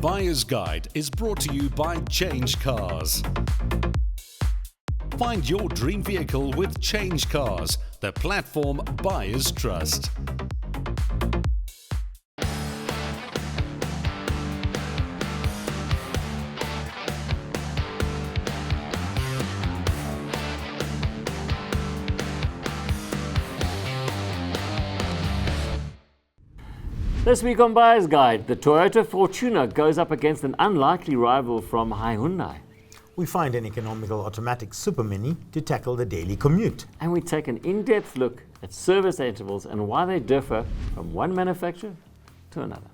Buyer's Guide is brought to you by Change Cars. Find your dream vehicle with Change Cars, the platform buyers trust. This week on Buyer's Guide, the Toyota Fortuna goes up against an unlikely rival from Hyundai. We find an economical automatic supermini to tackle the daily commute. And we take an in-depth look at service intervals and why they differ from one manufacturer to another.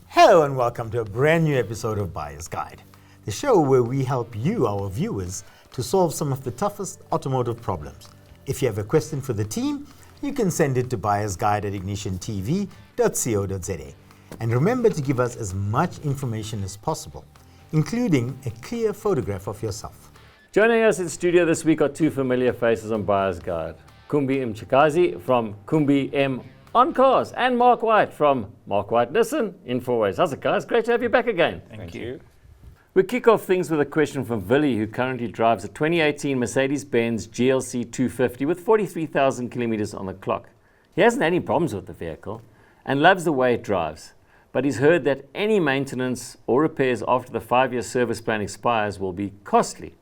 Hello and welcome to a brand new episode of Buyer's Guide, the show where we help you, our viewers, to solve some of the toughest automotive problems. If you have a question for the team, you can send it to buyersguide@ignitiontv.co.za. And remember to give us as much information as possible, including a clear photograph of yourself. Joining us in studio this week are two familiar faces on Buyer's Guide. Kumbi Mchikazi from Kumbi M on Cars and Mark White from Mark White Nissan in 4 Ways. How's it, guys? Great to have you back again. Thank you. We kick off things with a question from Willie, who currently drives a 2018 Mercedes-Benz GLC 250 with 43,000 kilometers on the clock. He hasn't any problems with the vehicle and loves the way it drives, but he's heard that any maintenance or repairs after the 5-year service plan expires will be costly.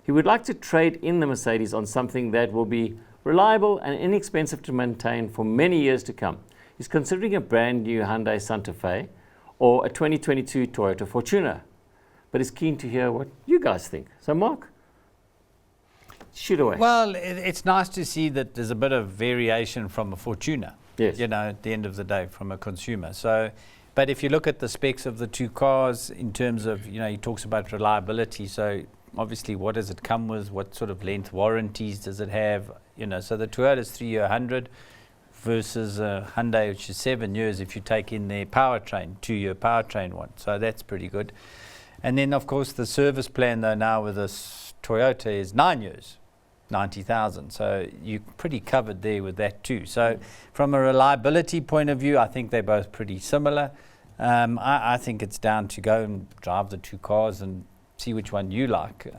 He would like to trade in the Mercedes on something that will be reliable and inexpensive to maintain for many years to come. He's considering a brand new Hyundai Santa Fe or a 2022 Toyota Fortuna, but is keen to hear what you guys think. So Mark, shoot away. Well, it's nice to see that there's a bit of variation from a Fortuna, Yes. you know, at the end of the day from a consumer. So, but if you look at the specs of the two cars in terms of, you know, he talks about reliability. So obviously what does it come with? What sort of length warranties does it have? You know, so the Toyota's 3-year 100 versus a Hyundai, which is 7 years if you take in their powertrain, 2-year powertrain one. So that's pretty good. And then, of course, the service plan, though, now with this Toyota is 9 years, 90,000. So you're pretty covered there with that too. So from a reliability point of view, I think they're both pretty similar. I think it's down to go and drive the two cars and see which one you like.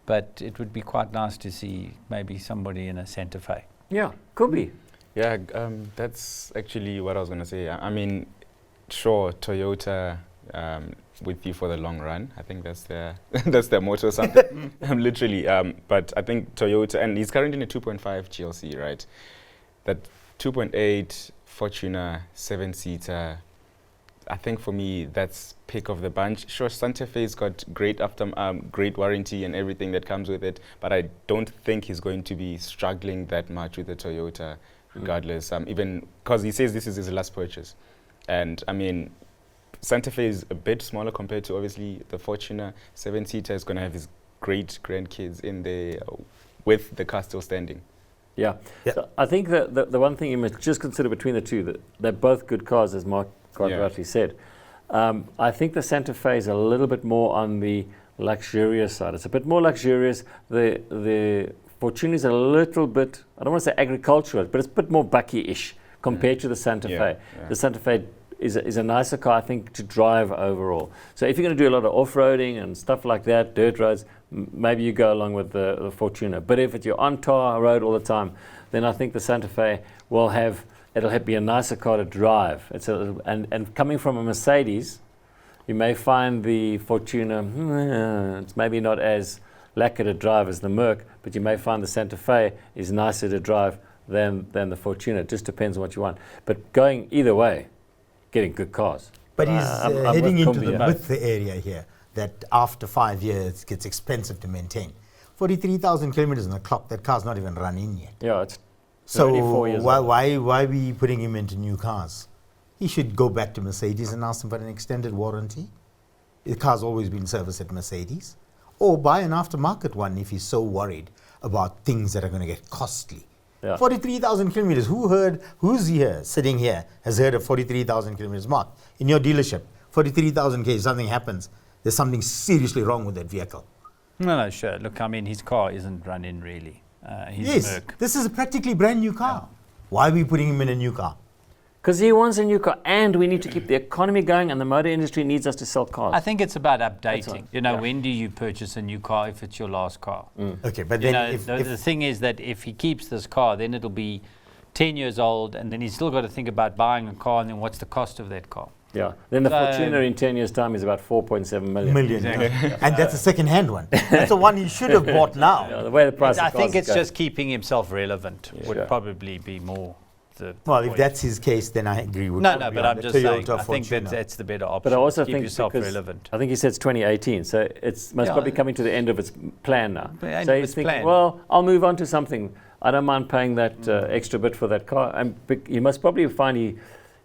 But it would be quite nice to see maybe somebody in a Santa Fe. Yeah, could be. Yeah, that's actually what I was going to say. I mean, sure, Toyota with you for the long run. I think that's their that's their motto. Something literally. But I think Toyota, and he's currently in a 2.5 GLC, right? That 2.8 Fortuna 7-seater. I think for me that's pick of the bunch. Sure, Santa Fe's got great great warranty and everything that comes with it, but I don't think he's going to be struggling that much with the Toyota, regardless. Even because he says this is his last purchase, and I mean, Santa Fe is a bit smaller compared to obviously the Fortuna 7-seater is going to have his great grandkids in there with the car still standing. Yeah. So I think that the one thing you must just consider between the two, that they're both good cars, as Mark quite rightly said. I think the Santa Fe is a little bit more on the luxurious side. It's a bit more luxurious. The Fortuna is a little bit, I don't want to say agricultural, but it's a bit more bucky-ish compared to the Santa Fe. Yeah. The Santa Fe is a nicer car, I think, to drive overall. So if you're going to do a lot of off-roading and stuff like that, dirt roads, maybe you go along with the Fortuna. But if you're on tar road all the time, then I think the Santa Fe it'll be a nicer car to drive. And coming from a Mercedes, you may find the Fortuna, it's maybe not as lacquer to drive as the Merc, but you may find the Santa Fe is nicer to drive than the Fortuna. It just depends on what you want. But going either way, getting good cars. But he's heading into the width area here, that after 5 years it gets expensive to maintain. 43,000 kilometers on the clock, that car's not even run in yet. Yeah, it's so 24 years why are we putting him into new cars? He should go back to Mercedes and ask them for an extended warranty. The car's always been serviced at Mercedes. Or buy an aftermarket one if he's so worried about things that are going to get costly. Yeah. 43,000 kilometers. Who's here, sitting here, has heard of 43,000 kilometers? Mark, in your dealership, 43,000 k, something happens, there's something seriously wrong with that vehicle. No, sure. Look, I mean, his car isn't run in really. Yes, this is a practically brand new car. Yeah. Why are we putting him in a new car? Because he wants a new car, and we need to keep the economy going, and the motor industry needs us to sell cars. I think it's about updating. right. You know, Yeah. when do you purchase a new car if it's your last car? Okay, but You then know, the thing is that if he keeps this car, then it'll be 10 years old, and then he's still got to think about buying a car, and then what's the cost of that car? Yeah. Then the So- Fortuna in 10 years' time is about 4.7 million. million, and that's a second-hand one. That's the one he should have bought now. Yeah, the way the price I of cars think is it's going. just keeping himself relevant would Yeah. probably be more the Well, if point. that's his case, then I agree with No, probably but on I'm the just saying, Toyota I think Fortuna. that's the better option. But I also keep think yourself because relevant. I think he said it's 2018, so it's most Yeah. probably coming to the end of its plan now. The end So of he's its thinking, plan. well, I'll move on to something. I don't mind paying that extra bit for that car. And you must probably find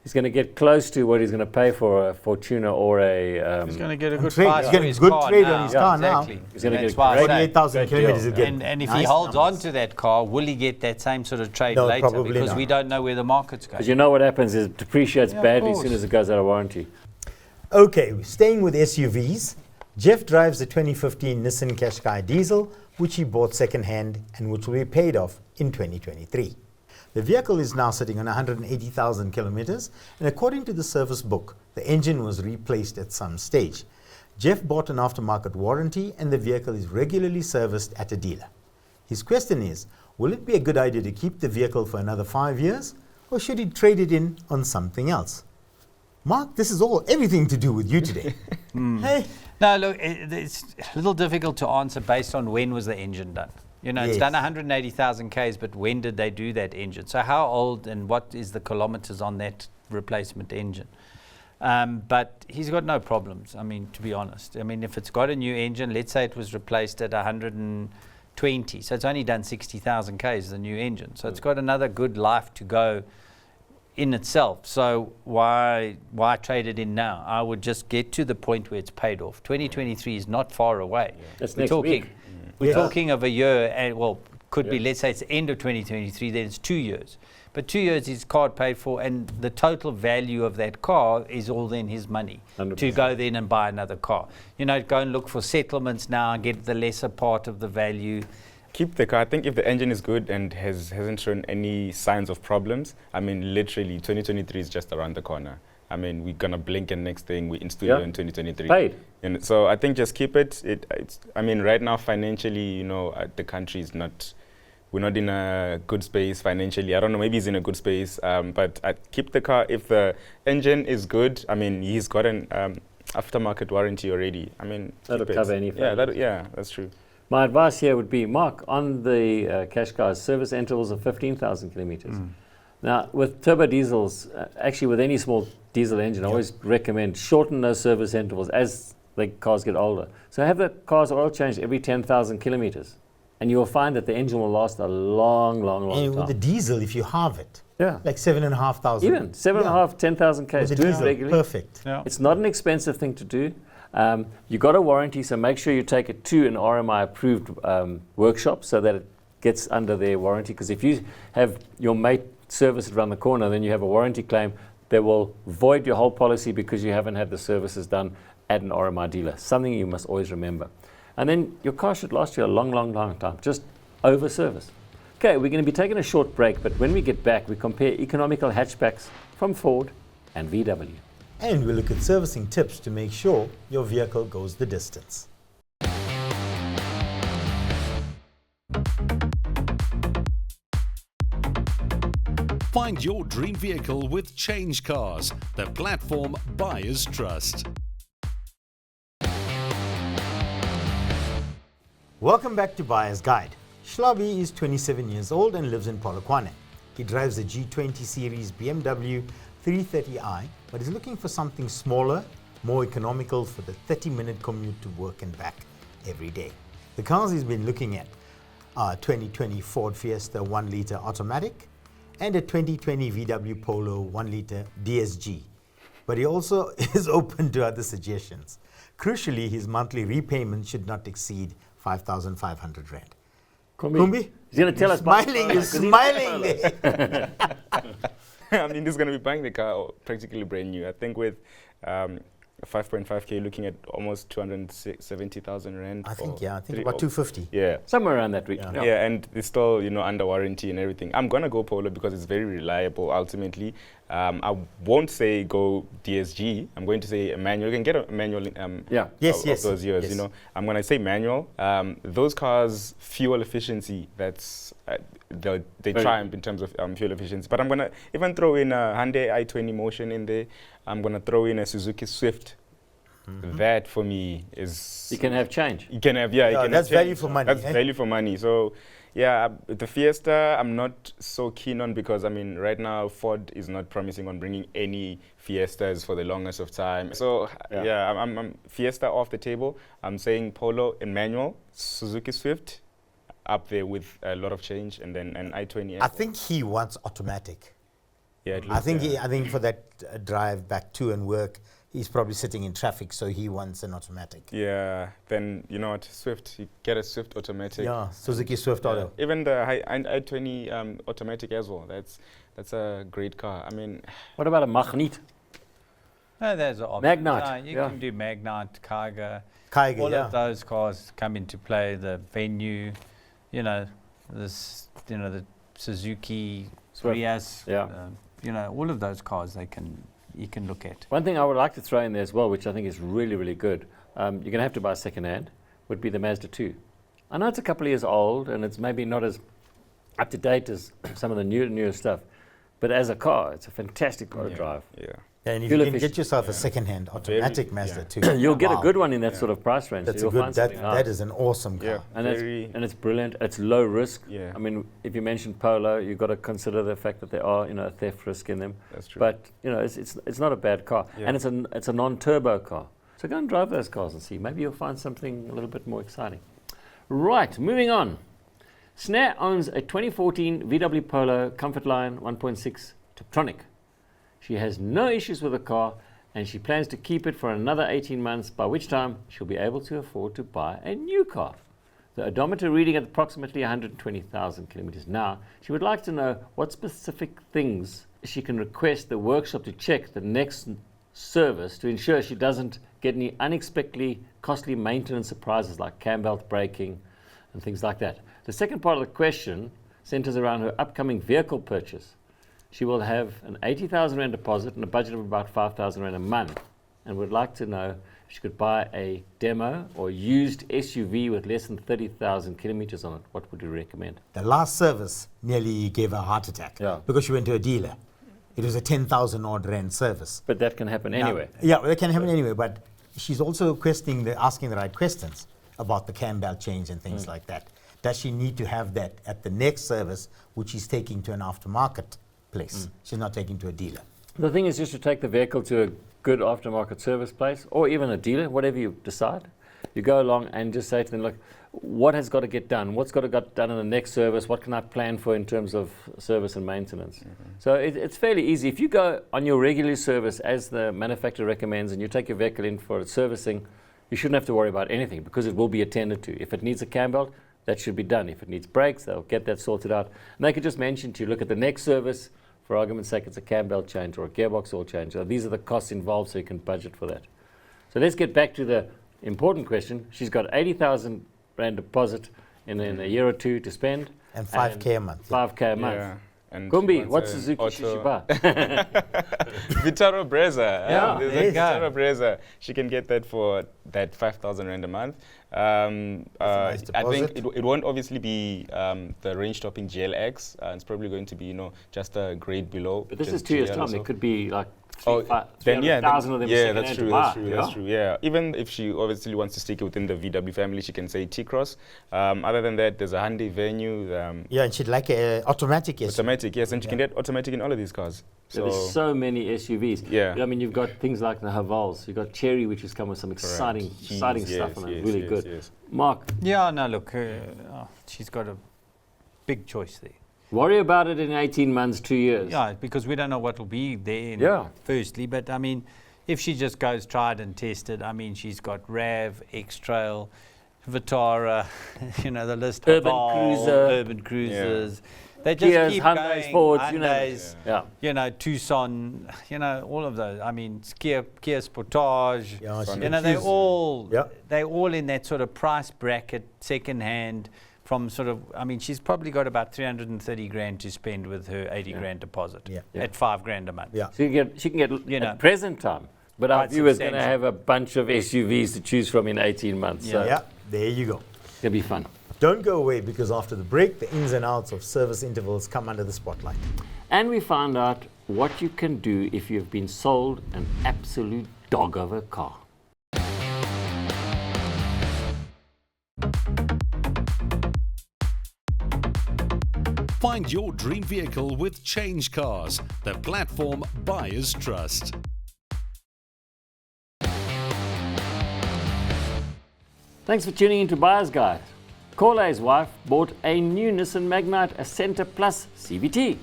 he's going to get close to what he's going to pay for a Fortuna or a. He's going to get a good trade. price He's for getting his good car trade now. on his car now. Exactly. He's gonna That's get why I say- 48,000 Great kilometers deal. is good. And if Nice he holds numbers. on to that car, will he get that same sort of trade No, later? probably Because not. we don't know where the market's going. Because you know what happens is it depreciates Yeah, of badly as course. soon as it goes out of warranty. Okay, staying with SUVs, Jeff drives a 2015 Nissan Qashqai diesel, which he bought second-hand and which will be paid off in 2023. The vehicle is now sitting on 180,000 kilometers, and according to the service book, the engine was replaced at some stage. Jeff bought an aftermarket warranty, and the vehicle is regularly serviced at a dealer. His question is, will it be a good idea to keep the vehicle for another 5 years, or should he trade it in on something else? Mark, this is everything to do with you today. Hey, No, look, it's a little difficult to answer based on when was the engine done. You know, it's Yes. done 180,000 Ks, but when did they do that engine? So how old and what is the kilometers on that replacement engine? But he's got no problems, I mean, to be honest. I mean, if it's got a new engine, let's say it was replaced at 120, so it's only done 60,000 Ks, the new engine. So it's got another good life to go in itself. So why trade it in now? I would just get to the point where it's paid off. 2023 is not far away. That's We're next talking, week. we're Yeah. talking of a year, and well, could be, let's say it's the end of 2023, then it's 2 years. But 2 years his car paid for, and the total value of that car is all then his money 100%. to go then and buy another car. You know, go and look for settlements now and get the lesser part of the value. Keep the car. I think if the engine is good and hasn't shown any signs of problems, I mean, literally, 2023 is just around the corner. I mean, we're going to blink and next thing, we're in studio Yeah. in 2023. Paid. And so I think just keep it. I mean, right now, financially, you know, the country is not, we're not in a good space financially. I don't know, maybe he's in a good space, but I keep the car. If the engine is good, I mean, he's got an aftermarket warranty already. I mean, That'll keep it. cover any failures. Yeah, that's true. My advice here would be, Mark, on the Qashqai, service intervals of 15,000 kilometers. Now, with turbo diesels, actually with any small diesel engine, I always recommend shorten those service intervals as the cars get older. So have the car's oil changed every 10,000 kilometers, and you will find that the engine will last a long, long, long and with the time. diesel, if you halve it, Yeah, like 7,500. even 7.5, 10,000 With k's, the do it diesel, regularly. perfect. Yeah. It's not an expensive thing to do. You got a warranty, so make sure you take it to an RMI approved workshop so that it gets under their warranty. Because if you have your mate service it around the corner, then you have a warranty claim that will void your whole policy because you haven't had the services done at an RMI dealer. Something you must always remember. And then your car should last you a long, long, long time. Just over service. Okay, we're going to be taking a short break, but when we get back, we compare economical hatchbacks from Ford and VW. And we look at servicing tips to make sure your vehicle goes the distance. Find your dream vehicle with Change Cars, the platform buyers trust. Welcome back to Buyer's Guide. Shlabi is 27 years old and lives in Polokwane. He drives a G20 series BMW 330i, but is looking for something smaller, more economical for the 30-minute commute to work and back every day. The cars he's been looking at are 2020 Ford Fiesta 1-liter automatic and a 2020 VW Polo 1-liter DSG. But he also is open to other suggestions. Crucially, his monthly repayment should not exceed 5,500 Rand. Kumbi? He's going to tell us. Smiling, you're smiling there. I mean, he's going to be buying the car practically brand new. I think with 5.5K, looking at almost 270,000 Rand. I think, or I think three- about or- 250. Yeah. Somewhere around that region. Yeah. Yeah, and it's still, under warranty and everything. I'm going to go Polo because it's very reliable ultimately. I won't say go DSG. I'm going to say a manual. You can get a manual of those years. Yes. You know, I'm going to say manual. Those cars, fuel efficiency, that's they triumph in terms of fuel efficiency. But I'm going to even throw in a Hyundai i20 Motion in there. I'm going to throw in a Suzuki Swift. That for me is... You can have change. You can have, you can that's have change. value for money. That's value for money. So, yeah, the Fiesta, I'm not so keen on because, I mean, right now, Ford is not promising on bringing any Fiestas for the longest of time. So, I'm Fiesta off the table. I'm saying Polo and manual, Suzuki Swift, up there with a lot of change, and then an i20. I think he wants automatic. Yeah, at least, I think for that drive back to and work, he's probably sitting in traffic, so he wants an automatic. Yeah, then you know what, Swift, you get a Swift automatic. Yeah, Suzuki Swift Auto. Even the i20 automatic as well. That's a great car. I mean, What about a Magnet? No, there's an option. Magnite, You yeah. can do Magnite, Kaiga. Kaiga, All yeah. of those cars come into play. The Venue, you know, the Suzuki Swift. Rias. Yeah. You know, all of those cars you can look at. One thing I would like to throw in there as well, which I think is really, really good, you're going to have to buy second-hand, would be the Mazda 2. I know it's a couple of years old, and it's maybe not as up-to-date as some of the newer stuff, but as a car, it's a fantastic car to drive. yeah. And if Fuel you can efficient. get yourself a second-hand automatic Mazda 2, You'll get a wow. good one in that sort of price range. That's so a you'll good. find something That nice. is an awesome car. Yeah. And it's brilliant. It's low risk. Yeah. I mean, if you mentioned Polo, you've got to consider the fact that there are, a theft risk in them. That's true. But it's not a bad car, Yeah. and it's a non-turbo car. So go and drive those cars and see. Maybe you'll find something a little bit more exciting. Right, moving on. Snare owns a 2014 VW Polo Comfortline 1.6 Tiptronic. She has no issues with the car, and she plans to keep it for another 18 months, by which time she'll be able to afford to buy a new car. The odometer reading at approximately 120,000 kilometers now. She would like to know what specific things she can request the workshop to check the next service to ensure she doesn't get any unexpectedly costly maintenance surprises like cam belt braking and things like that. The second part of the question centers around her upcoming vehicle purchase. She will have an 80,000 Rand deposit and a budget of about 5,000 Rand a month, and would like to know if she could buy a demo or used SUV with less than 30,000 kilometers on it. What would you recommend? The last service nearly gave her a heart attack because she went to a dealer. It was a 10,000 odd Rand service. But that can happen anyway. Yeah, that can happen anyway, but she's also asking the right questions about the cam belt change and things like that. Does she need to have that at the next service, which she's taking to an aftermarket place? She's not taking to a dealer. The thing is just to take the vehicle to a good aftermarket service place or even a dealer, whatever you decide. You go along and just say to them, look, what has got to get done? What's got to get done in the next service? What can I plan for in terms of service and maintenance? So it's fairly easy. If you go on your regular service as the manufacturer recommends and you take your vehicle in for its servicing, you shouldn't have to worry about anything because it will be attended to. If it needs a cam belt, that should be done. If it needs brakes, they'll get that sorted out. And they could just mention to you, look at the next service, for argument's sake, it's a cam belt change or a gearbox oil change. So these are the costs involved, so you can budget for that. So let's get back to the important question. She's got 80,000 Rand deposit in a year or two to spend. And 5K a month. 5K a month. Yeah. And Gumbi, she what wants Suzuki an should she auto- buy? Vitaro Brezza. Yeah, There's there a you go. Vitaro Brezza. She can get that for that 5,000 Rand a month. nice I think deposit. it won't obviously be the range-topping GLX. It's probably going to be, just a grade below. But this just is 2 years' GL time. also. It could be like Oh, then yeah, 300,000 of them yeah, that's second-hand true, to that's buy, true, that's true. Yeah, even if she obviously wants to stick within the VW family, she can say T-Cross. Other than that, there's a Hyundai Venue, Yeah, and she'd like a automatic SUV. automatic. Yes, and you can get automatic in all of these cars. So there's so many SUVs. Yeah. I mean, you've got things like the Havals. You've got Cherry, which has come with some exciting Keys, stuff yes, on it. yes, Really yes, good. yes. Mark, Yeah, no, look, she's got a big choice there. worry about it in 18 months, 2 years. Yeah, because we don't know what will be there. Yeah. Firstly, but I mean, if she just goes tried and tested, I mean, she's got RAV, X-Trail, Vitara, the list. Urban Haval, Cruiser. Urban Cruisers. They just Kias, keep Hyundais, going. Fords, Hyundais, Yeah. Tucson, all of those. I mean, Kia Sportage. Yeah, she They're accused- all Yeah. they're all in that sort of price bracket, second hand, from sort of, I mean, she's probably got about 330 grand to spend with her 80 grand deposit at 5 grand a month. Yeah. She can get at present time. But our viewers going to have a bunch of SUVs to choose from in 18 months. Yeah. So Yeah, there you go. it'll be fun. Don't go away, because after the break, the ins and outs of service intervals come under the spotlight. And we found out what you can do if you've been sold an absolute dog of a car. Find your dream vehicle with Change Cars, the platform buyers trust. Thanks for tuning in to Buyer's Guide. Corley's wife bought a new Nissan Magnite, a Centre Plus CVT. He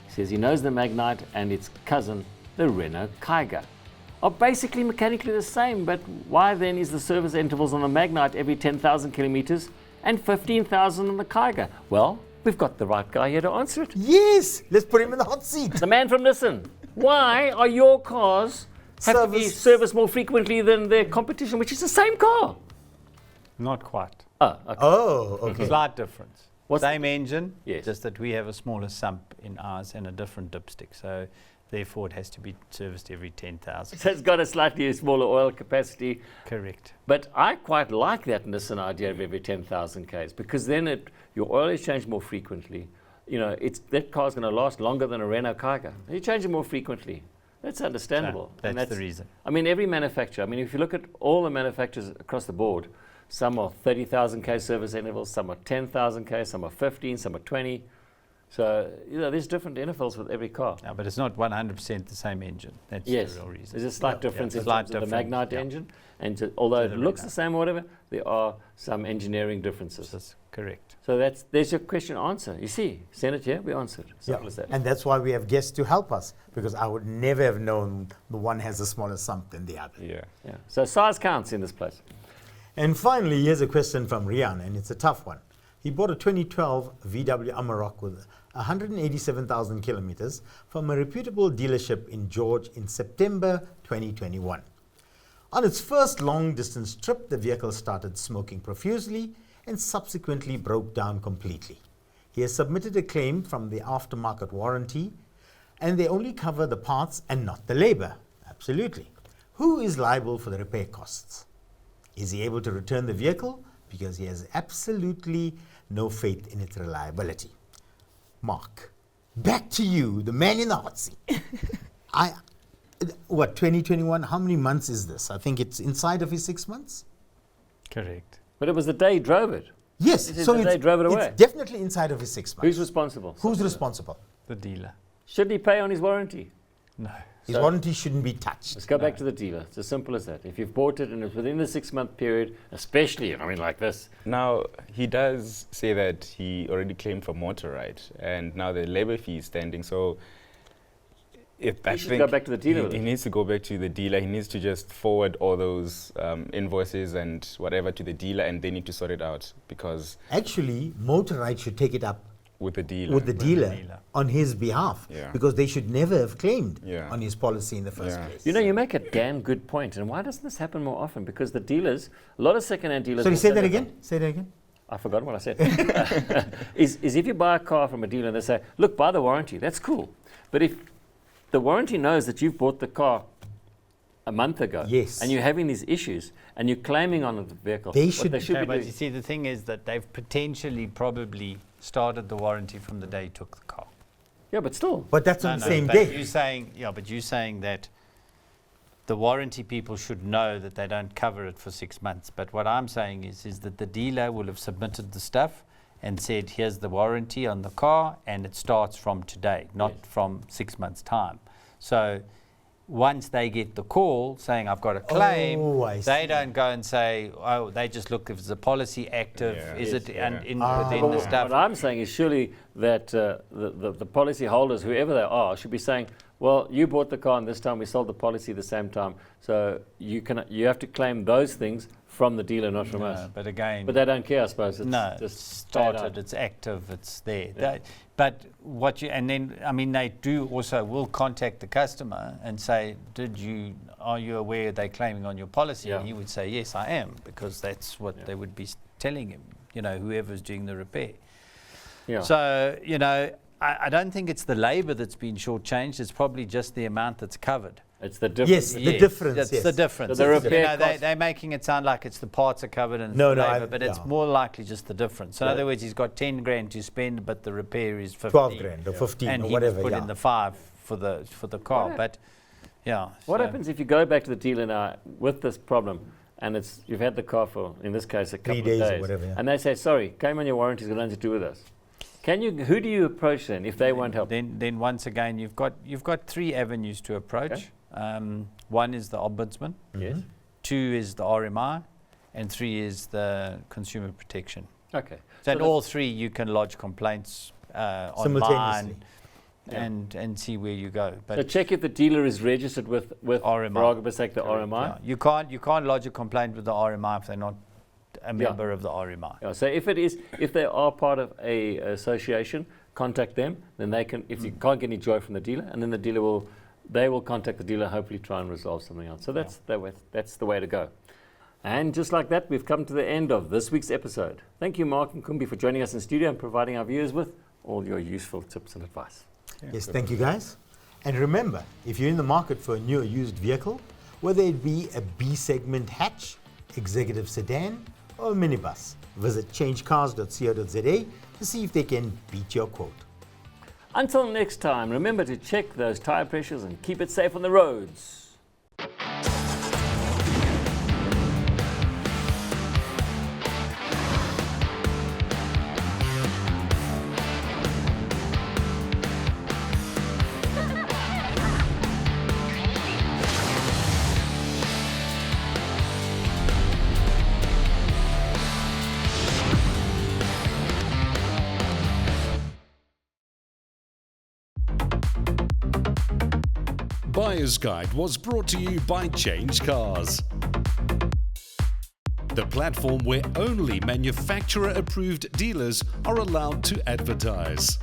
says he knows the Magnite and its cousin, the Renault Kiger, are basically mechanically the same, but why then is the service intervals on the Magnite every 10,000 kilometers and 15,000 on the Kiger? Well, we've got the right guy here to answer it. Yes, let's put him in the hot seat. The man from Nissan. Why are your cars have to be serviced more frequently than their competition, which is the same car? Not quite. Oh, okay. Oh, okay. Slight difference. What's Same engine, Yes. just that we have a smaller sump in ours and a different dipstick. So therefore it has to be serviced every 10,000. So it's got a slightly smaller oil capacity. Correct. But I quite like that Nissan idea of every 10,000 Ks, because then your oil is changed more frequently. You know, that car's going to last longer than a Renault Kiger. You change it more frequently. That's understandable. So And that's the reason. I mean, every manufacturer, if you look at all the manufacturers across the board, some are 30,000 K service intervals, some are 10,000 K, some are 15, some are 20. So, there's different intervals with every car. No, but it's not 100% the same engine. That's Yes, the real reason. there's a slight difference in slight terms of the difference, Magnite yeah. engine. And although To it the looks Renault. the same or whatever, there are some engineering differences. That's correct. So there's your question answer. You see, send it here, we answered. Simple as that. And that's why we have guests to help us, because I would never have known the one has a smaller sump than the other. Yeah. Yeah. So size counts in this place. And finally, here's a question from Rian, and it's a tough one. He bought a 2012 VW Amarok with 187,000 kilometers from a reputable dealership in George in September 2021. On its first long-distance trip, the vehicle started smoking profusely and subsequently broke down completely. He has submitted a claim from the aftermarket warranty, and they only cover the parts and not the labor. Absolutely. Who is liable for the repair costs? Is he able to return the vehicle? Because he has absolutely no faith in its reliability. Mark, back to you, the man in the hot seat. 2021, how many months is this? I think it's inside of his 6 months? Correct. But it was the day he drove it. Yes, It is that they drove it away. it's definitely inside of his 6 months. Who's responsible? Who's responsible? The dealer. Should he pay on his warranty? No. His So- warranty shouldn't be touched. Let's go back to the dealer. It's as simple as that. If you've bought it and it's within the 6 month period, especially, like this, Now, he does say that he already claimed for motor, right? And now the labor fee is standing. So I should think go back to the dealer with he it. needs to go back to the dealer. He needs to just forward all those invoices and whatever to the dealer, and they need to sort it out, because Actually, Motorride should take it up with the dealer. with the dealer dealer. on his behalf, Yeah. because they should never have claimed Yeah. on his policy in the first Yeah. place. you make a damn good point. And why doesn't this happen more often? Because the dealers, a lot of second-hand dealers... Sorry, will say that that again. Say that again. I forgot what I said. is if you buy a car from a dealer and they say, look, buy the warranty, that's cool. But if the warranty knows that you've bought the car a month ago, Yes. and you're having these issues, and you're claiming on the vehicle, They what should- they should No, be but doing. you see, the thing is that they've potentially probably started the warranty from the day you took the car. Yeah, but still. But that's on the same but day. You're saying that the warranty people should know that they don't cover it for 6 months. But what I'm saying is that the dealer will have submitted the stuff and said, here's the warranty on the car, and it starts from today, not Yes. from 6 months' time. So once they get the call saying, I've got a claim, Oh, I they see. don't go and say, oh, they just look if it's a policy active, Yeah. is Yes. it Yeah. within Well, the stuff. what I'm saying is surely that the policy holders, whoever they are, should be saying, well, you bought the car and this time we sold the policy the same time, so you have to claim those things from the dealer, not from us. But again, But they don't care, I suppose. It's no, just it's straight started, out. it's active, it's there. Yeah. But they do also will contact the customer and say, are you aware they're claiming on your policy? Yeah. And he would say, yes, I am, because that's what they would be telling him whoever's doing the repair. Yeah. So, I don't think it's the labour that's been shortchanged. It's probably just the amount that's covered. It's the difference. Yes, the difference. That's yes. the difference. So the repair they're making it sound like it's the parts are covered and No, it's the no, labour, but it's more likely just the difference. So in other words, he's got 10 grand to spend, but the repair is 15. 12 grand or 15 and or he whatever. put in the 5 for the car. What But yeah. What so- happens if you go back to the dealer now with this problem, and you've had the car for, in this case, a couple 3 days of or days, whatever, yeah. and they say, sorry, came on your warranty, it's got nothing to do with us. Who do you approach then if they won't help? Then once again, you've got 3 avenues to approach. Okay. One is the ombudsman, Yes. 2 is the RMI, and 3 is the consumer protection. Okay. So in that's- all 3, you can lodge complaints Simultaneously. online and see where you go. But So check if the dealer is registered with RMI. for argument's sake, the Correct, RMI. yeah. You can't lodge a complaint with the RMI if they're not a member of the RMI. Yeah, so if they are part of a association, contact them. Then they can, if you can't get any joy from the dealer, and then the dealer will contact the dealer, hopefully try and resolve something else. So that's the way to go. And just like that, we've come to the end of this week's episode. Thank you, Mark and Kumbi, for joining us in studio and providing our viewers with all your useful tips and advice. Yes, thank you guys. And remember, if you're in the market for a new or used vehicle, whether it be a B segment hatch, executive sedan, or a minibus, visit changecars.co.za to see if they can beat your quote. Until next time, remember to check those tire pressures and keep it safe on the roads. Buyer's Guide was brought to you by Change Cars, the platform where only manufacturer-approved dealers are allowed to advertise.